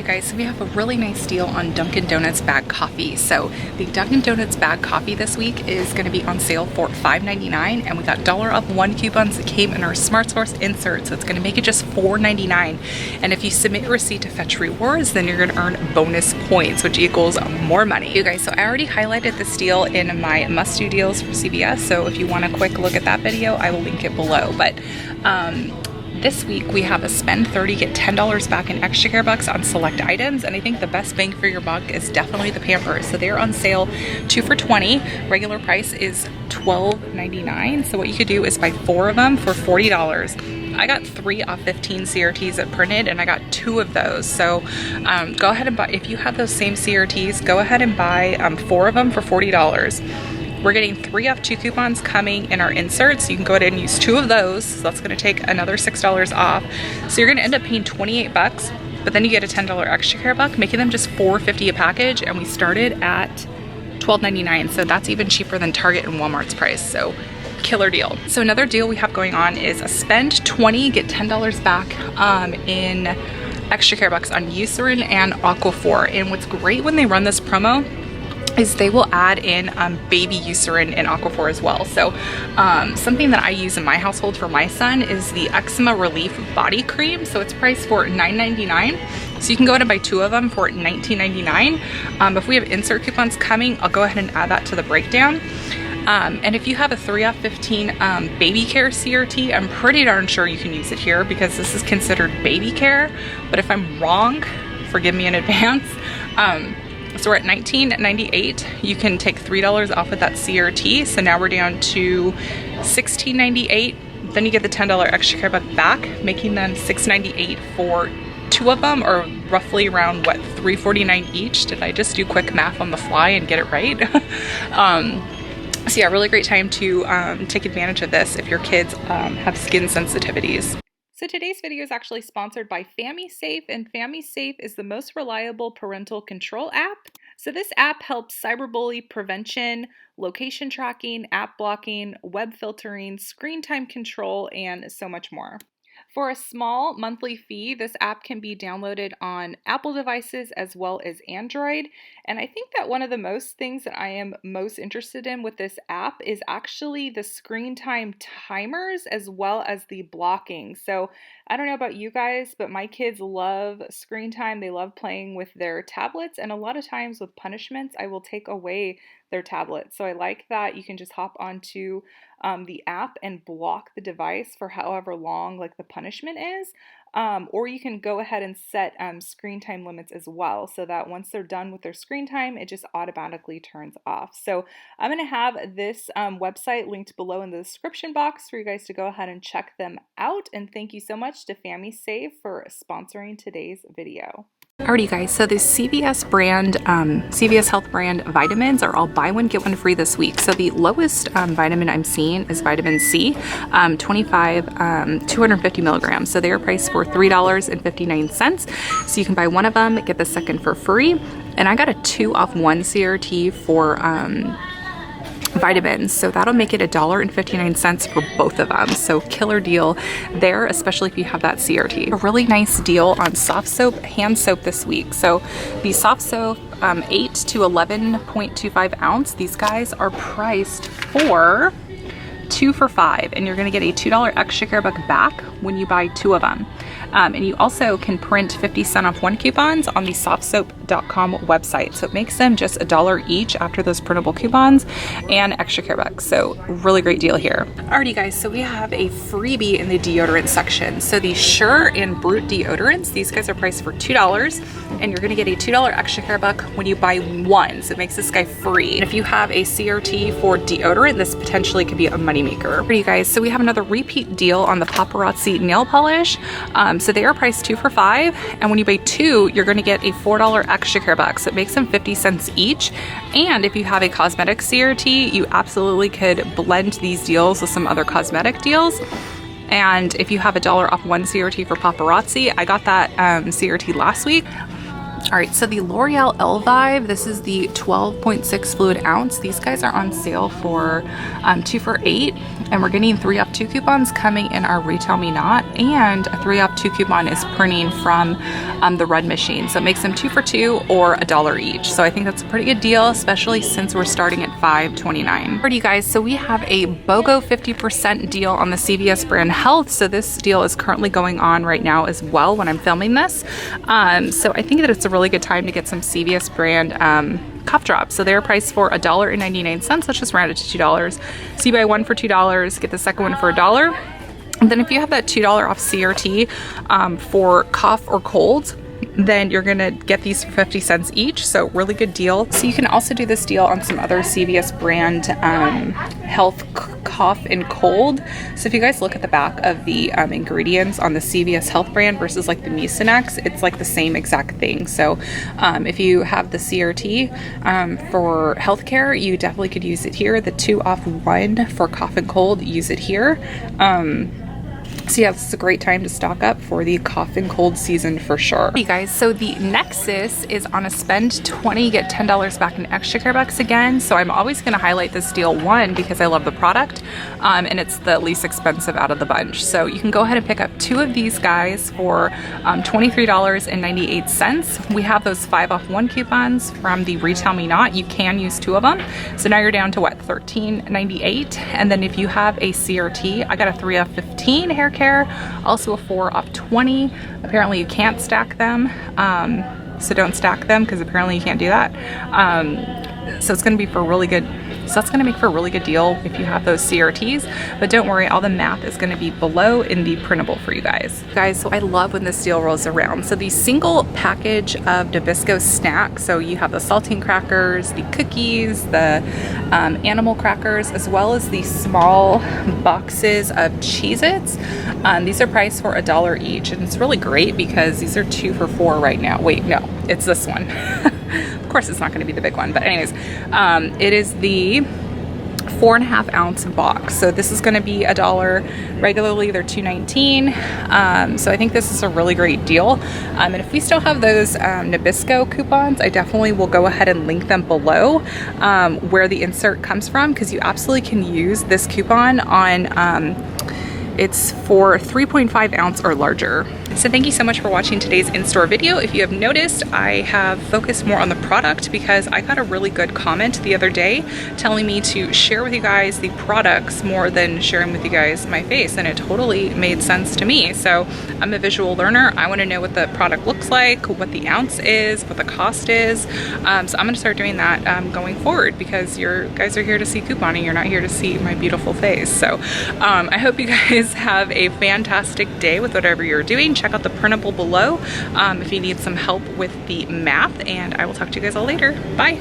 guys, so we have a really nice deal on Dunkin' Donuts bag coffee. So the Dunkin' Donuts bag coffee this week is going to be on sale for $5.99, and we got $1 off 1 coupons that came in our Smart Source insert, so it's going to make it just $4.99. And if you submit your receipt to Fetch Rewards, then you're going to earn bonus points, which equals more money. You guys, so I already highlighted this deal in my must-do deals for CVS, so if you want a quick look at that video, I will link it below. But this week we have a spend 30, get $10 back in extra care bucks on select items, and I think the best bang for your buck is definitely the Pampers. So they're on sale 2 for $20. Regular price is $12.99. So what you could do is buy 4 of them for $40. I got 3 off 15 CRTs at Printed, and I got 2 of those. So go ahead and buy, if you have those same CRTs, go ahead and buy 4 of them for $40. We're getting 3 off 2 coupons coming in our inserts. You can go ahead and use 2 of those. So that's going to take another $6 off. So you're going to end up paying 28 bucks, but then you get a $10 extra care buck, making them just $4.50 a package. And we started at $12.99. So that's even cheaper than Target and Walmart's price. So killer deal. So another deal we have going on is a spend 20, get $10 back in extra care bucks on Eucerin and Aquaphor. And what's great when they run this promo is they will add in baby Eucerin and Aquaphor as well. So something that I use in my household for my son is the Eczema Relief Body Cream. So it's priced for $9.99. So you can go ahead and buy 2 of them for $19.99. If we have insert coupons coming, I'll go ahead and add that to the breakdown. And if you have a 3 off 15 baby care CRT, I'm pretty darn sure you can use it here because this is considered baby care. But if I'm wrong, forgive me in advance. So we're at $19.98. You can take $3 off of that CRT. So now we're down to $16.98. Then you get the $10 extra care buck back, making them $6.98 for 2 of them, or roughly around what, $3.49 each. Did I just do quick math on the fly and get it right? So yeah, really great time to take advantage of this if your kids have skin sensitivities. So today's video is actually sponsored by Famisafe, and Famisafe is the most reliable parental control app. So this app helps cyberbully prevention, location tracking, app blocking, web filtering, screen time control, and so much more. For a small monthly fee, this app can be downloaded on Apple devices as well as Android. And I think that one of the most things that I am most interested in with this app is actually the screen time timers as well as the blocking. So I don't know about you guys, but my kids love screen time. They love playing with their tablets, and a lot of times with punishments, I will take away their tablet. So I like that you can just hop onto the app and block the device for however long like the punishment is. Or you can go ahead and set screen time limits as well, so that once they're done with their screen time, it just automatically turns off. So I'm going to have this website linked below in the description box for you guys to go ahead and check them out. And thank you so much to Famisafe for sponsoring today's video. Alrighty guys, so the CVS brand, CVS Health brand vitamins are all buy one, get one free this week. So the lowest vitamin I'm seeing is vitamin C, 250 milligrams. So they are priced for $3.59. So you can buy 1 of them, get the second for free. And I got a 2 off 1 CRT for vitamins, so that'll make it $1.59 for both of them. So killer deal there, especially if you have that CRT. A really nice deal on soft soap, hand soap this week. So the soft soap 8 to 11.25 ounce, these guys are priced for 2 for $5, and you're going to get a $2 extra care buck back when you buy 2 of them. And you also can print 50-cent off 1 coupons on the softsoap.com website. So it makes them just $1 each after those printable coupons and extra care bucks. So really great deal here. Alrighty guys, so we have a freebie in the deodorant section. So the Sure and Brute deodorants, these guys are priced for $2, and you're going to get a $2 extra care buck when you buy 1. So it makes this guy free. And if you have a CRT for deodorant, this potentially could be a moneymaker. Alrighty guys, so we have another repeat deal on the Paparazzi nail polish. So they are priced 2 for $5, and when you buy 2, you're going to get a $4 extra care buck. So it makes them 50 cents each. And if you have a cosmetic CRT, you absolutely could blend these deals with some other cosmetic deals. And if you have $1 off 1 CRT for Paparazzi, I got that CRT last week. All right, so the L'Oreal Elvive, this is the 12.6 fluid ounce. These guys are on sale for 2 for $8, and we're getting 3 off 2 coupons coming in our Retail Me Not, and a 3 off 2 coupon is printing from the red machine. So it makes them 2 for $2 or $1 each. So I think that's a pretty good deal, especially since we're starting at $5.29. Alrighty you guys, so we have a BOGO 50% deal on the CVS brand Health. So this deal is currently going on right now as well when I'm filming this. So I think that it's a really good time to get some CVS brand cough drops. So they're priced for $1.99. Let's just round it to $2. So you buy one for $2, get the second one for $1. And then if you have that $2 off CRT for cough or cold, then you're gonna get these for 50 cents each, so really good deal. So you can also do this deal on some other CVS brand health cough and cold. So if you guys look at the back of the ingredients on the CVS Health brand versus like the Mucinex, it's like the same exact thing. So if you have the CRT for healthcare, you definitely could use it here. The 2 off 1 for cough and cold, use it here. So yeah, this is a great time to stock up for the cough and cold season for sure. Hey guys, so the Nexus is on a spend 20, get $10 back in extra care bucks again. So I'm always gonna highlight this deal, one, because I love the product, and it's the least expensive out of the bunch. So you can go ahead and pick up 2 of these guys for $23.98. We have those 5 off 1 coupons from the Retail Me Not. You can use 2 of them. So now you're down to what, $13.98. And then if you have a CRT, I got a 3 off 15 hair care, also a 4 off 20. Apparently you can't stack them, so don't stack them because apparently you can't do that. So it's going to be for really good. So that's going to make for a really good deal if you have those CRTs, but don't worry, all the math is going to be below in the printable for you guys. Guys, so I love when this deal rolls around. So the single package of Nabisco snacks, so you have the saltine crackers, the cookies, the animal crackers, as well as the small boxes of Cheez-Its. These are priced for $1 each, and it's really great because these are 2 for $4 right now. Wait, no, it's this one. Of course it's not going to be the big one, but anyways, it is the 4.5 ounce box. So this is going to be $1. Regularly they're $2.19. So I think this is a really great deal. And if we still have those Nabisco coupons, I definitely will go ahead and link them below where the insert comes from, because you absolutely can use this coupon on it's for 3.5 ounce or larger. So thank you so much for watching today's in-store video. If you have noticed, I have focused more on the product because I got a really good comment the other day telling me to share with you guys the products more than sharing with you guys my face, and it totally made sense to me. So I'm a visual learner. I want to know what the product looks like, what the ounce is, what the cost is. So I'm going to start doing that going forward, because you guys are here to see couponing. You're not here to see my beautiful face. So I hope you guys have a fantastic day with whatever you're doing. Check out the printable below if you need some help with the math, and I will talk to you guys all later. Bye.